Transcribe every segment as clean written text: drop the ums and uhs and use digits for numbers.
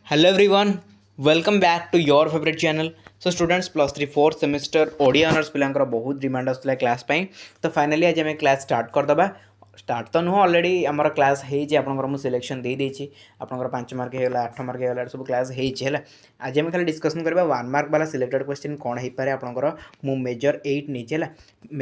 Hello everyone, welcome back to your favorite channel. So students plus 3 4th semester Odia honours पिलांकर बहुत demand आसला class पाई तो finally आज हमें क्लास स्टार्ट करदबा स्टार्ट तो नुह ऑलरेडी आमर क्लास होती आपंकर मुझे सिलेक्शन दे देती आपंकर 5 मार्क होगा 8 मार्क होगा सब क्लास होगा आज आम खाली डिस्कसन करवा 1 मार्क वाला सिलेक्टेड क्वेश्चन कौन हो पारे आपंकर मु मेजर 8 नहीं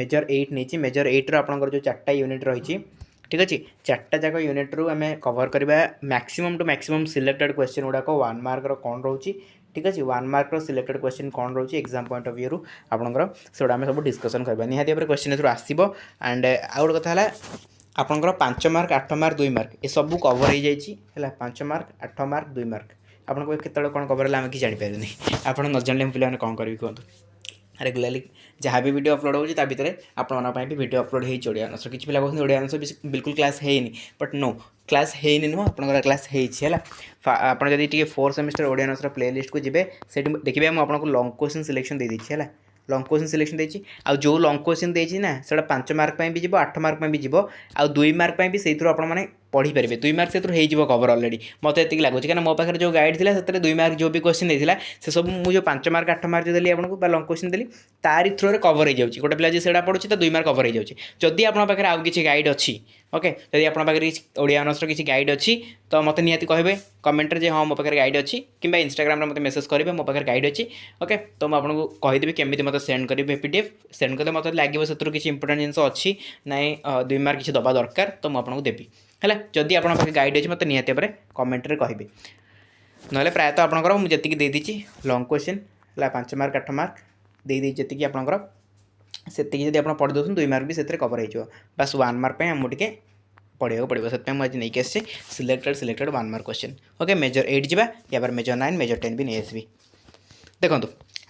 मेजर 8 नहीं मेजर 8 रो जो 4टा यूनिट रही ठीक अच्छे 4टा जाक यूनिट रू आम कवर करवा maximum to maximum selected question गुड़ाक 1 मार्क कौन रोचे ठीक अच्छे 1 मार्क सिलेक्टेड क्वेश्चन कौन रोचे एग्जाम पॉइंट ऑफ व्यू आपंकर से आम सब डिस्कसन करवा निहाती भाव क्वेश्चन एथुर आसो एंड आउ गोटे कथा आपंकर 5 मार्क 8 मार्क 2 मार्क ये सब कवर हो जाए 5 मार्क 8 मार्क 2 मार्क आपको केत कौन कवर है आम कि जापर आप न जाने पे कौन करी कहूँ रेगुलाली जहाँ भी वीडियो अपलोड होता भितर आपण भी वीडियो अपलोड हो ओडिया आंसर किसी पिला कहते ओडिया आंसर बिल्कुल क्लास है बट नो क्लास है नुह आप क्लास है आप जब 4 semester Odia answer play list को जी से देखिए मुझे लॉन्ग क्वेश्चन सिलेक्शन दे देती है लॉन्ग क्वेश्चन सिलेक्शन देती आउ जो लॉन्ग क्वेश्चन देती ना से 5 मार्क भी जी 8 मार्क भी जी आउ 2 मार्क भी से आपने पढ़ी पारे 2 मार्क से हो कवर अलरेडी मत ये लगुच कहीं मो पाखे जो गाइड थी से 2 मार्क जो भी क्वेश्चन देता से सब मुझे 5 मार्क 8 मार्क देली आपको लॉन्ग क्वेश्चन देली तारी थ्रोरे कवर हो जाए गोटे पिला जी से पढ़ुची तो 2 मार्क कवर हो जाए जदि आप पाखे आउ कि गाइड अच्छी ओके जदि आप पाखे ओडिया ऑनर्स किसी गाइड अच्छी तो मत निहाती कहे कमेंट रे हाँ मो पाखे गाइड अच्छी कि इंस्टाग्राम मत मेसेज करेंगे मो पाखे गाइड अच्छी ओके तो मुझे आपको कहीदेवी केमी मत सेंड करेंगे पीडीएफ सेंड करते मत लगे से किसी इंपोर्टेंट जिन अच्छी ना 2 मार्क किसी दबा दरकार तो मुझे देवी है जदि आप गाइड अच्छी मत निहाती भाव कमेंट रे कहे ना प्रायतः आपंकर मुझे जी देदी लॉन्ग क्वेश्चन है 5 मार्क 8 मार्क दे जी आपंकर से आप पढ़ी दौन 2 मार्क भी से कवर हो बस 1 मार्क आमको पढ़ा पड़ो से मुझे नहीं आसी selected 1 mark question okay major 8 Java या बार मेजर 9 मेजर 10 भी नहीं आसबी देखो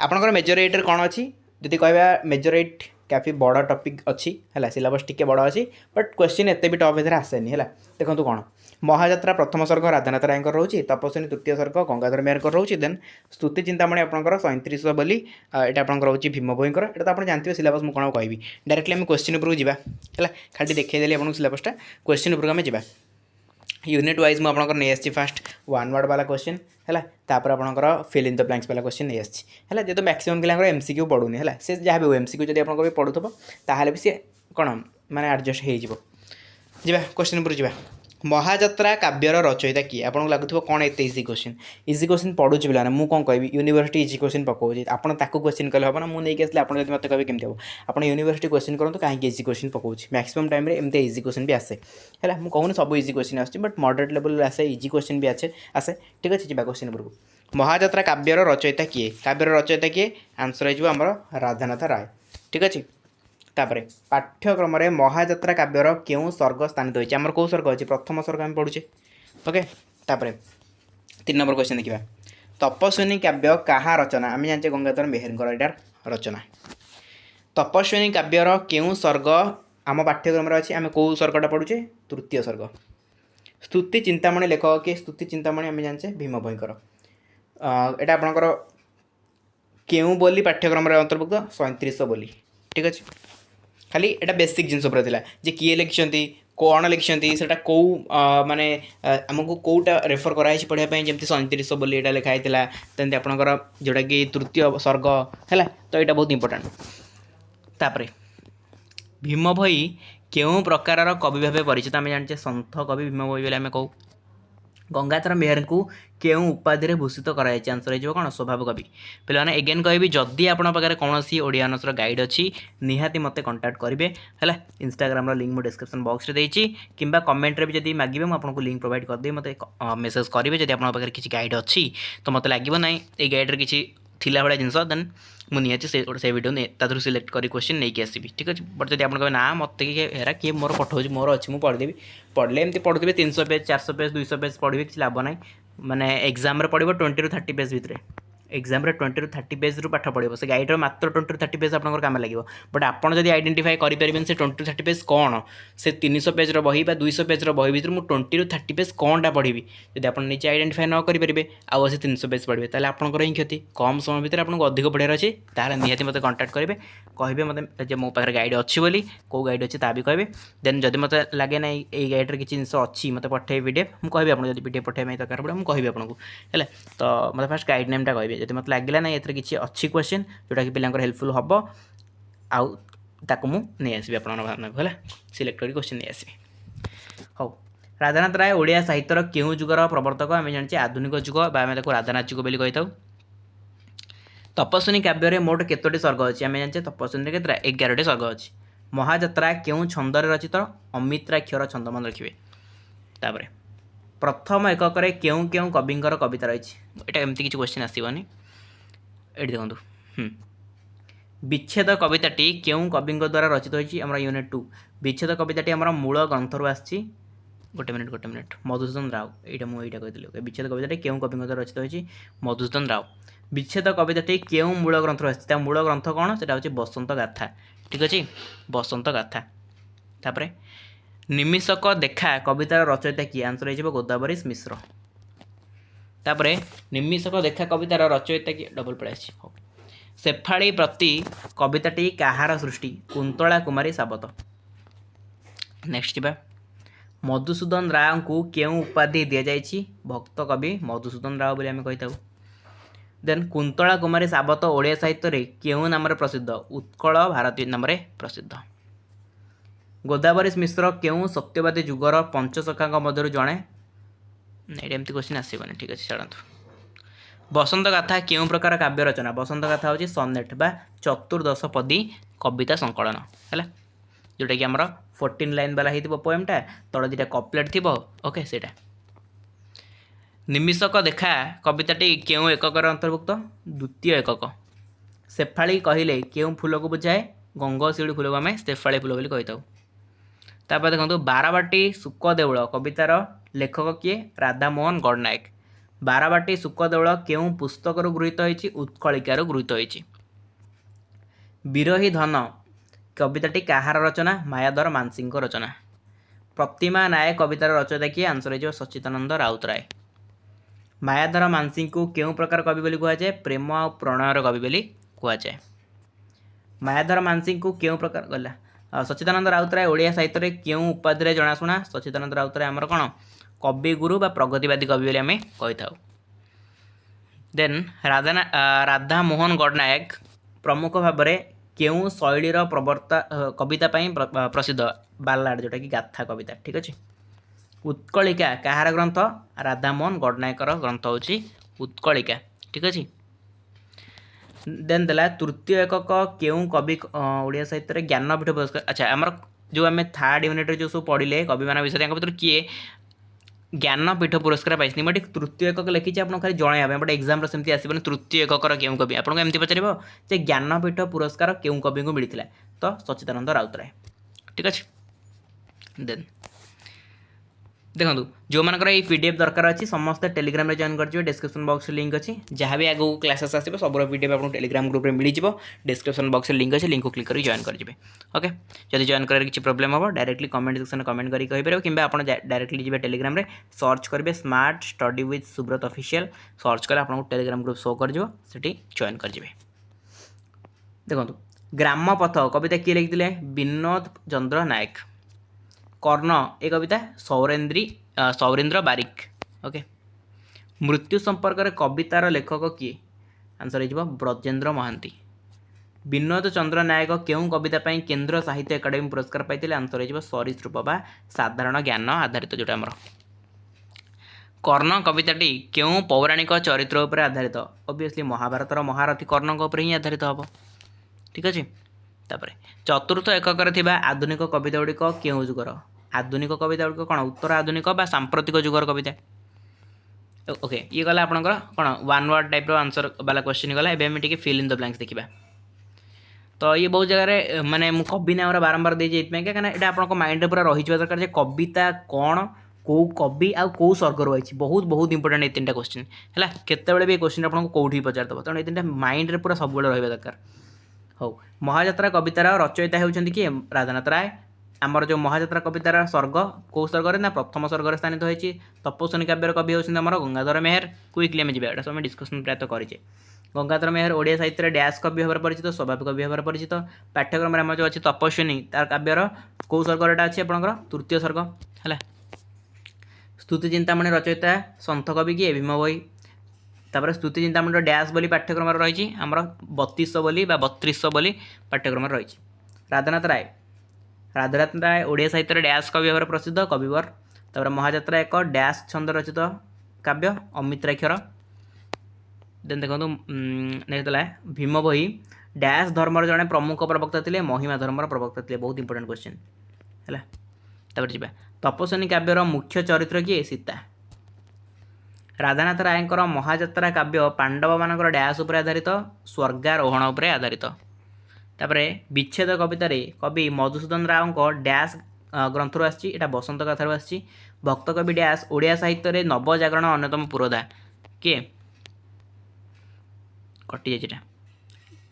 आपंकर मेजर 8 कौन अच्छी जी कह मेजर 8 काफी बड़ा टॉपिक अच्छी है सिलेबस टी बड़ अच्छी बट क्वेश्चन एत भी टफ एथे आसेनी है देखो कौन महाजात्रा प्रथम सर्ग राधानाथ राय रोचे तपस्विनी तृतीय सर्ग गंगाधर मेहर रोचे देन स्तुति चिंतामणि आपंकर 37 बोली यहाँ आपंकर रोचे भीम भईकर यहाँ तो आप जानते सिलेबस मुझे कौन कहि डायरेक्टली आम क्वेश्चन उपरको जावा है खाली देखीदेली आपको सिलेबसटा क्वेश्चन उपरको आम जा यूनिट वाइज मुझे आपंकर नहीं आसी फास्ट 1 वर्ड वाला क्वेश्चन है तापर आपंकर फिल इन द ब्लैंक्स वाला क्वेश्चन नहीं आसी है जेहतु मैक्सिमम पिला एमसीक्यू पढ़ुनी है से जहाँ भी हो एमसीक्यू जब आप पढ़ुव ताहले भी सी कौन माने एडजस्ट हो क्वेश्चन उपर जा महाजात्रा काव्यर रचयिता किए आपको लगुव कौन एत इजी क्वेश्चन पढ़ुची पिला मुझे कौन कह यूनिवर्सिटी इजी क्वेश्चन पकाऊँ आपको क्वेश्चन कले हम ना मुझे आसले आप मत कहे केमती हम आप यूनिवर्सिटी क्वेश्चन करूँ कहीं इजी क्वेश्चन पकाऊँ मैक्सिमम टाइम एमती इजी क्वेश्चन भी आसे है मुझे कहूँ सब इजी क्वेश्चन आस बट मॉडरेट लेवल आसे इजी क्वेश्चन भी आसे ठीक अच्छे जी क्वेश्चन उपरको महाजात्रा काव्यर रचयिता किए काव्यर रचयिता किए आंसर हो राधानाथ राय ठीक अच्छे तापर पाठ्यक्रम में महाजात्रा काव्यर क्यों सर्ग स्थानित होती आम कौ सर्ग अच्छे प्रथम सर्ग आम पढ़ुचे ओके तापर 3 नंबर क्वेश्चन देखा तपस्विनी काव्य क्या रचना आम जानते गंगाधर मेहर यार रचना तपस्विनी काव्यर क्यों सर्ग आम पाठ्यक्रम अच्छे आम कौ सर्गटा पढ़ुचे तृतीय सर्ग स्तुति चिंतामणि लेखक किए स्तुति चिंतामणि आम जानचे भीम भईकर यहाँ आपंकर क्यों बोली पाठ्यक्रम अंतर्भुक्त 37 बोली ठीक अच्छे खाली एटा बेसिक जिनस जे किए लिखिं कौन लिखिं से कौ माने आमको कौटा रेफर कराई पढ़ाई जमी 37 बोली यहाँ लिखाई तेमती आपंकर जोटा कि तृतीय सर्ग है तो यहाँ बहुत इंपोर्टेंट तापर भीम भई क्यों प्रकार कवि भाव परिचित आम जानते सन्थ कवि भीम भई बोले आम कहू गंगाधर मेहर को क्यों उपाधि भूषित कराई आंसर हो कौन स्वभाव कवि पे एगेन कहि जदि आप कौन ओडिया ऑनर्स गाइड अच्छी निहाती मत कंटाक्ट करेंगे है इंस्टाग्राम लिंक मुझे डिस्क्रिप्शन बॉक्स में देती कि कमेंट रे भी जब मांगे मुझे लिंक प्रोवाइड करदेवी मत मेसेज करेंगे जब आप किसी गाइड अच्छी तो मत लगे ना ये गाइड किसी थिला भाया जिनस देन मुझे से वीडियो सिलेक्ट कर क्वेश्चन नहीं आसबि ठीक अच्छे बट जब आप ना मत हेरा किए मोर पठाऊँ मोर अच्छी मुझे पढ़देवी पढ़ले एमती पढ़ुवे 300 पेज 400 पेज 200 पेज पढ़े किसी लाभ ना माने एग्जाम पढ़ो 20 ରୁ 30 पेज भितर एग्जाम 20 ରୁ 30 पेज रु पाठ पढ़ो से गाइड मात्र 20 ରୁ 30 पेज आपंकर काम लगे बट आपड़ जब आइडेंटिफाई करें से 20 ରୁ 30 पेज कौन से 300 पेज बही 200 पेज बही भर मुझे 20 ରୁ 30 पेज कौनटा पढ़ी जब आप निजे आइडेंटिफाई न करेंगे आउ से 300 पेज पढ़े ताले आपंकर ही क्षति कम समय भितर आपको अधिक पढ़ार अच्छे तार निहाती मत कंटाक्ट करेंगे कहे मतलब मो पाखे गाइड अच्छी बोली कौ गाइड अच्छी ता भी कहे देन जब मत लगे ना ये गाइड्रे किसी जिन अच्छी मत पठे पीडीएफ मुझे आपको जब पीडीएफ पठाई दरकार पड़े मुझे कहि आपको है तो मतलब फास्ट गाइड नेमटा कहे जब मत लगे ना ये किसी अच्छी क्वेश्चन जोटा कि पिलांकर हेल्पफुल हम आउ ताकू मुझे आसबि आपको है सिलेक्ट कर क्वेश्चन नहीं आसबि हौ राधानाथ राय ओडिया साहित्यर क्यों जुगर प्रवर्तक आम जाने आधुनिक जुग आम राधानाथ जुग बोली कही तपस्विनी काव्य मोट केतोटी सर्ग अच्छी आम जाने तपस्विनी के 11टी सर्ग अच्छी महाजात्रा क्यों छंदर रचित अमित्राक्षर छंदमान रखिए तापर प्रथम एकक क्यों क्यों कविंकर कविता रही है एमती किसी क्वेश्चन आसबनी ये देखो विच्छेद कविताटी क्यों कवि द्वारा रचित होती आम यूनिट 2 विच्छेद कविताटी आम मूल ग्रंथर आसी गोटे मिनिट मधुसूदन राव यहाँ मुझे कही विच्छेद कविताटी क्यों कवि द्वारा रचित होती मधुसूदन राव विच्छेद कविताटी क्यों मूल ग्रंथर आसी मूल ग्रंथ कौन से हूँ बसंत गाथा ठीक अच्छे बसंत गाथा तापर निमिषक देखा कवितार रचयिता किए आंसर हो गोदावरी मिश्र तापर निमिषक देखा कवितार रचयिता किए डबल पड़े शेफाड़ी प्रति कविताटी कहार सृष्टि कुंतला कुमारी सावत नेक्स्ट जा मधुसूदन राव को क्यों उपाधि दि जाइए भक्त कवि मधुसूदन राव बोली आम कही देन कुंतला कुमारी सावत ओडिया साहित्य क्यों नाम प्रसिद्ध उत्कल भारती नाम प्रसिद्ध गोदावरी मिश्र क्यों सत्यवादी जुगर पंचसखा मध्य जड़े ये एमती क्वेश्चन आसबनी ठीक अच्छे छाड़ू बसंत गाथा क्यों प्रकार काव्य रचना बसंत गाथा हूँ सनेट बा चतुर्दशपदी कविता संकलन है जोटा कि आमर 14 लाइन वाला हो पोएमटा तल दुटा कपलेट थी ओके से निमिषक देखा कविताटी क्यों एककर अंतर्भुक्त द्वितीय एकक शेफाड़ी कहले क्यों फूल को बुझाए गंगशिड़ी फूल को आम शेफाड़ी फूल बोली कही तापर देखो बारबाटी सुक देउल कवितार लेखक किए राधामोहन गड़नायक बारबाटी सुक देउल क्यों पुस्तक गृहीत होती उत्कलिकार गृहीत होती विरही धन कविताटी कहार रचना मायाधर मानसिंह रचना प्रतिमा नायक कवितार रचयिता किए आंसर हो सच्चिदानंद राउतराय मायाधर मानसिंह को क्यों प्रकार कवि बोली कहुए प्रेम और प्रणयर कवि बोली कहुए मायाधर मानसिंह को क्यों प्रकार गला सच्चिदानंद राउतराय ओडिया साहित्य क्यों उपाधि जनाशुना सच्चिदानंद राउतराय आमर कौन कवि गुरु बा प्रगतिवादी कवि बोली आम कही था देन राधा मोहन गड़नायक प्रमुख भाव में क्यों शैलीर प्रवर्ता कविता प्रसिद्ध बालाड जोटा कि गाथा कविता ठीक अच्छे उत्कलिका कहार ग्रंथ राधामोहन गड़नायकर ग्रंथ होची उत्कलिका ठीक अच्छे देन देला तृतीय एकक क्यों कवि ओडिया साहित्य ज्ञानपीठ पुरस्कार अच्छा आमर जो आम थर्ड यूनिट जो सब पढ़ले कवि मान विषय भर किए ज्ञानपीठ पुरस्कार पाई मुझे तृतीय एकक लिखी आपको खाली जन बट एग्जाम सेमती आसबनी तृतीय एककर क्यों कवि आपको एमती पचार ज्ञानपीठ पुरस्कार क्यों कवि को मिलता तो सच्चिदानंद राउतराय ठीक अच्छे देन देखो जो मानकर ये पीडीएफ दरकार अच्छी समस्त टेलीग्राम रे जॉइन कर डिस्क्रिप्शन बॉक्स लिंक अच्छी जहाँ भी आगू क्लासेस आसो सब पीडीएफ आपको टेलीग्राम ग्रुप में मिल जाव डिस्क्रिप्शन बॉक्स लिंक अच्छे लिंक को क्लिक कर जॉइन करेंगे ओके जब जॉइन कर किसी प्रोब्लेम हम डायरेक्टली कमेंट सेक्शन में कमेंट करी कहीपर कि आप डायरेक्टली जी टेलीग्राम रे सर्च करेंगे smart study with Subrat official search कले आपको टेलीग्राम ग्रुप शो कर जॉइन करेंगे देखो ग्रामपथ कविता किए लिखिते विनोद चंद्र नायक कर्ण ए कविता सौरेन्द्र बारिक ओके मृत्यु संपर्क में कवितार लेखक किए आंसर हो ब्रजेन्द्र महांती विनोद चंद्र नायक क्यों कविता केंद्र साहित्य एकाडेमी पुरस्कार पाई आंसर हो सरीसृप बा साधारण ज्ञान आधारित जोटा आमर कर्ण कविताटी क्यों पौराणिक चरित्र उपर आधारित ऑब्वियसली महाभारतर महारथी कर्ण उपर ही आधारित हम ठीक अच्छे तापर चतुर्थ एकक आधुनिक कविता गुड़िक क्यों जुगर आधुनिक कविता गुड़िक कौन उत्तर आधुनिक बा सांप्रतिक जुगर कविता ओके ये गला आपंकर कौन वन वर्ड टाइप आंसर वाला क्वेश्चन गला एवं आम फिल इन द ब्लैंक्स देखा तो ये बहुत जगह माने कवि नाम बारंबार दे कहीं यहाँ आप माइंड पूरा रही दरकार कविता कौन कौ कवि आउ कौ सर्ग रही बहुत बहुत इंपोर्टेंट ये 3टा क्वेश्चन है केतबे भी क्वेश्चन आपको कौटी पचारद तेणु ये 3टा माइंड रे पूरा सब रहा दरकार हौ महाजात्रा कवितार रचयिता होउछन्ति कि राधानाथ राय आमर जो महाजात्रा कवितार सर्ग कौ सर्ग ना प्रथम सर्ग स्थानित होती तपस्विनी काव्यर कवि होउछन्ति आमर गंगाधर मेहर क्विकली आम जाए सब डिस्कसन प्रायत करें गंगाधर मेहर ओडिया साहित्य डैश कवि भाव परिचित स्वाभाविक कवि भाव परिचित पाठ्यक्रम आम जो अच्छी तपस्विनी तार काव्यर कौ सर्गटा अच्छी आपंकर तृतीय सर्ग है स्तुति चिंतामणि रचयिता सन्थ कवि किए भीम भोई तापर स्तुति चिंतामणि डैश बोली पाठ्यक्रम रही आमर 3200 बोली 3200 बोली पाठ्यक्रम रही राधानाथ राय ओडिया साहित्य डैश कवि भाव प्रसिद्ध कविवर तापर महाजात्रा एक डैश छंद रचित काव्य अमित्राक्षर देन देखो नेक्स्ट है भीम भोई डैश धर्मर जड़े प्रमुख प्रवक्ता थे महिमा धर्मर प्रवक्ता थे बहुत इंपोर्टेंट क्वेश्चन है तापर जी तपस्विनी काव्यर मुख्य चरित्र किए सीता राधानाथ रायकर महाजात्रा काव्य पांडव मानकर डैश उपर आधारित स्वर्गारोहण उपर आधारित तापर विच्छेद कवितार कवि मधुसूदन राव डैश ग्रंथर आसा बसंत कथार आसी भक्त कवि डैश ओडिया साहित्य नवजागरण अन्यतम पुरोधा किए कटि जाइए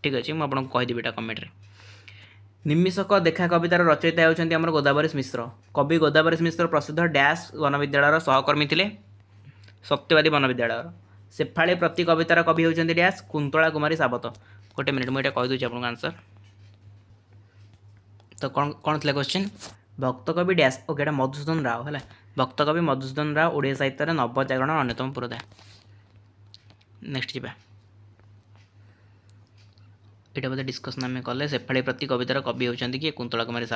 ठीक अच्छे मुझे कहीदेवी कमेंट निमिषक देखा कवितार रचयिता होती आम गोदावरी मिश्र कवि गोदावरी मिश्र प्रसिद्ध डैश वनविद्यालय सहकर्मी थे सत्यवादी वनविद्यालय शेफाली प्रति कवितार कवि होती डैश कुंतला कुमारी सावत गोटे मिनिट मुझे कहीदे आपको आंसर तो कौन थी क्वेश्चन भक्त कवि डैश ओके मधुसूदन राव है भक्त कवि मधुसूदन राव ओडिया साहित्य नवजागरण अन्यतम पुरोधा नेक्स्ट जी यहाँ बोधे डिस्कसन आम कले शेफाली प्रति कवितार कवि होती कि कुंतला कुमारी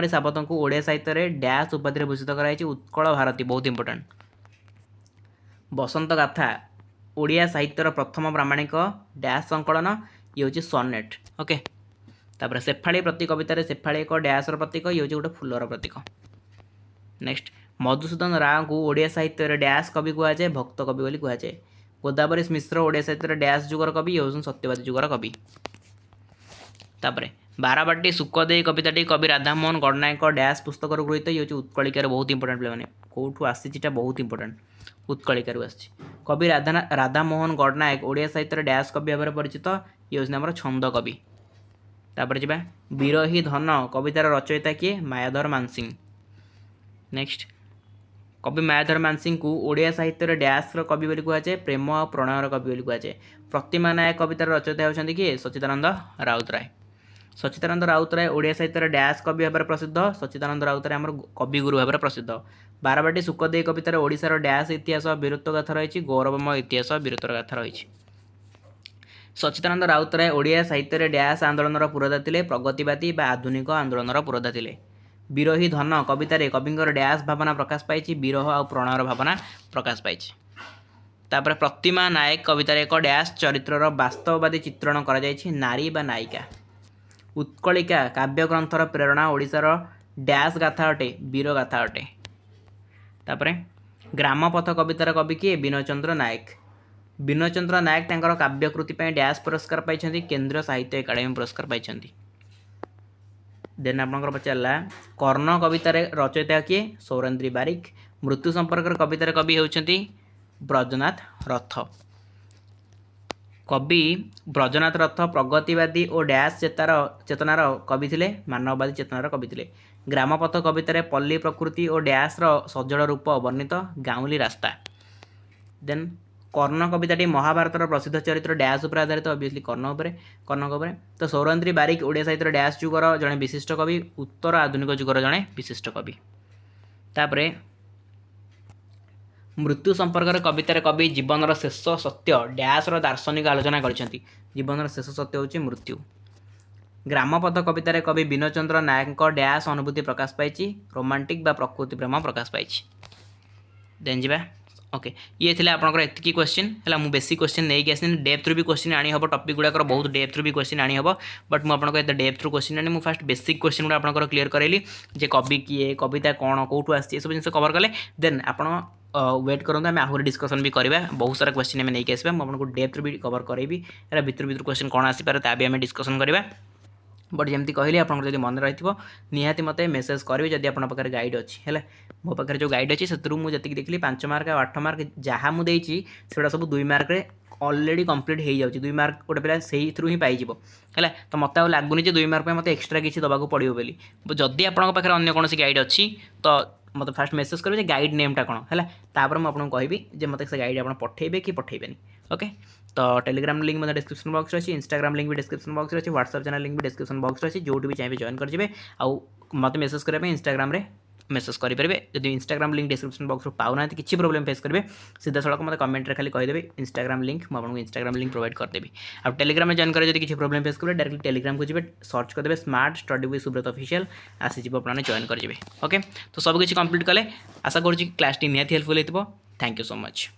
सावत को ओडिया साहित्य डैश उपाधि भूषित कराई उत्कल भारती बहुत इंपोर्टेंट बसंत गाथा ओडिया साहित्यर प्रथम प्रामाणिक डैश संकलन ये हूँ सनेट ओके तापर शेफाली प्रति कवितार शेफाली एक डैश प्रतीक ये हूँ गोटे फुलर प्रतीक नेक्स्ट मधुसूदन राव को ओडिया साहित्य डैश कवि कहुए भक्त कवि बोली कहुए गोदावरी मिश्र ओडिया साहित्य डैश जुगर कवि ये हूँ सत्यवादी जुगर कवि तापर बारबाटी सुखदेई कविताटी कवि राधामोहन गणनायक डैश पुस्तक गृहीत ये हूँ उत्कलिकार बहुत इंपोर्टेंट पे मैंने कौटू आसीटा बहुत इंपोर्टेंट उत्कलिकार आसी कवि राधामोहन गणनायक ओडिया साहित्य डैश कवि भाव परिचित ये हूँ आम छंद कवि तापर जी विरही धन कवितार रचयिता किए मायाधर मानसिंह नेक्स्ट कवि मायाधर मानसिंह को ओडिया साहित्य डैश कवि बोली कहुए प्रेम और प्रणयर कवि बोली कहुए प्रतिमा नायक कवितार रचयिता होती किए सच्चिदानंद राउतराय सच्चिदानंद राउतराय ओडिया साहित्य डैश कवि भाव प्रसिद्ध सच्चिदानंद राउतराय आम कविगुरु भाव प्रसिद्ध बारबाटी सुखदेई कवितार ओडिशार डैश इतिहास वीरत्व गाथा रही गौरवमय इतिहास वीरत्व गाथा रही सच्चिदानंद राउतराय ओडिया साहित्य डैश आंदोलन पुरोधा थे प्रगतिवादी व आधुनिक आंदोलन पुरोधा थे विरही धन कवितार कविंर डैश भावना प्रकाश पाई विरह और प्रणयर भावना प्रकाश पाई तापर प्रतिमा नायक कवितार एक डैश चरित्रर वास्तववादी चित्रण कर नारी बा नायिका उत्कलिका काव्य ग्रंथर प्रेरणा ओडिशार डैश गाथा अटे वीर गाथा अटे तापर ग्रामपथ कवितार कवि किए विनयचंद्र नायक तांकर काव्यकृति डैश पुरस्कार पाई केंद्रीय साहित्य एकाडेमी पुरस्कार पाई देन आपंकर पचारा कर्ण कवितार रचयिता किए सौरेन्द्री बारिक मृत्यु संपर्क कवितार कवि होती ब्रजनाथ रथ कवि ब्रजनाथ रथ प्रगतिवादी और डैश चेतनार कवि थे मानववादी चेतनार कवि थे ग्रामपथ कवितार पल्ली प्रकृति और डैश सजल रूप वर्णित गाउली रास्ता देन कर्ण कविताटी महाभारतर प्रसिद्ध चरित्र डैश उपर आधारित ऑब्वियसली कर्ण तो सौरेन्द्री बारिक ओडिया साहित्य डैश जुगर जड़े विशिष्ट कवि उत्तर आधुनिक जुगर जड़े विशिष्ट कवि तापर मृत्यु संपर्क कवितार कवि जीवन शेष सत्य डैश दार्शनिक आलोचना करछंती जीवन शेष सत्य होची मृत्यु ग्रामपथ कवितार कवि विनयचंद्र नायक डैश अनुभूति प्रकाश पाई रोमांटिक बा प्रकृति प्रेम प्रकाश पाई देन जी ओके ये थे आपंकर एतिकी क्वेश्चन है मुझे बेसी क्वेश्चन नहीं आसनी डेप्थ भी क्वेश्चन आनी हम टॉपिक गुड़ाक बहुत डेप्थ भी क्वेश्चन आनी हम बट मुझे एत डेप्थ क्वेश्चन आनी फास्ट बेसिक क्वेश्चन गुड़ा आपंकर क्लीयर करेली जे कवि किए कविता कौन कौटू आसी सब जिन कवर कले देन आप वेट करूँ आम आहरी डिस्कसन भी करवा बहुत सारा क्वेश्चन आम नहीं आसवा मुझे आपको डेप्थ भी कवर करेबी भितर क्वेश्चन कौन आसपे ता भी आम डिस्कसन करवा बट जमी कहली आप मन रही निहाती मत मेसेज करेंगे जब आप गाइड अच्छी है मो पाखे जो गाइड अच्छी से मुझे देखली 5 मार्क 8 मार्क जहाँ मुझे सेटा सब 2 मार्क ऑलरेडी कंप्लीट हो जाऊँगी 2 मार्क गोटे पिला से ही पाइब है तो मत लगुनि 2 मार्क मत एक्सट्रा किसी दबाक पड़ो बोली जदि आपंक पाखे अन्य कौन गाइड अच्छी तो मतलब फास्ट मेसेज करेंगे गाइड नेमटा कौन है तापर मुझे कहबी मत से गाइड आप पठेबे कि पठेबेनी ओके। तो टेलीग्राम लिंक मतलब डिस्क्रिप्शन बॉक्स अच्छी इंस्टाग्राम लिंक भी डिस्क्रिप्शन बॉक्स अच्छी व्हाट्सएप चैनल लिंक भी डिस्क्रिप्शन बॉक्स अच्छी जो भी चाहिए जॉइन करेंगे आउ मत मेसेज करने इंस्टाग्राम रे मेसेज करेंगे जब इंस्टाग्राम लिंक डिस्क्रिप्शन बॉक्स पाऊना किसी प्रोब्लेम फेस करेंगे सीधा सड़क मतलब कमेंट खाली कहीदेवी इंस्टाग्राम लिंक मुझे इंस्टाग्राम लिंक प्रोवाइड करदेवी आ टेलीग्राम में जॉइन करेंगे जब किसी प्रोब्लेम फेस करेंगे डायरेक्ट टेलीग्राम को जी सर्च करदे smart study with Subrat official आसीज अपने जॉइन करेंगे ओके। तो सब किसी कंप्लीट कले आशा करुँच क्लास टी निहाती हेल्पफुल होती थैंक यू सो मच।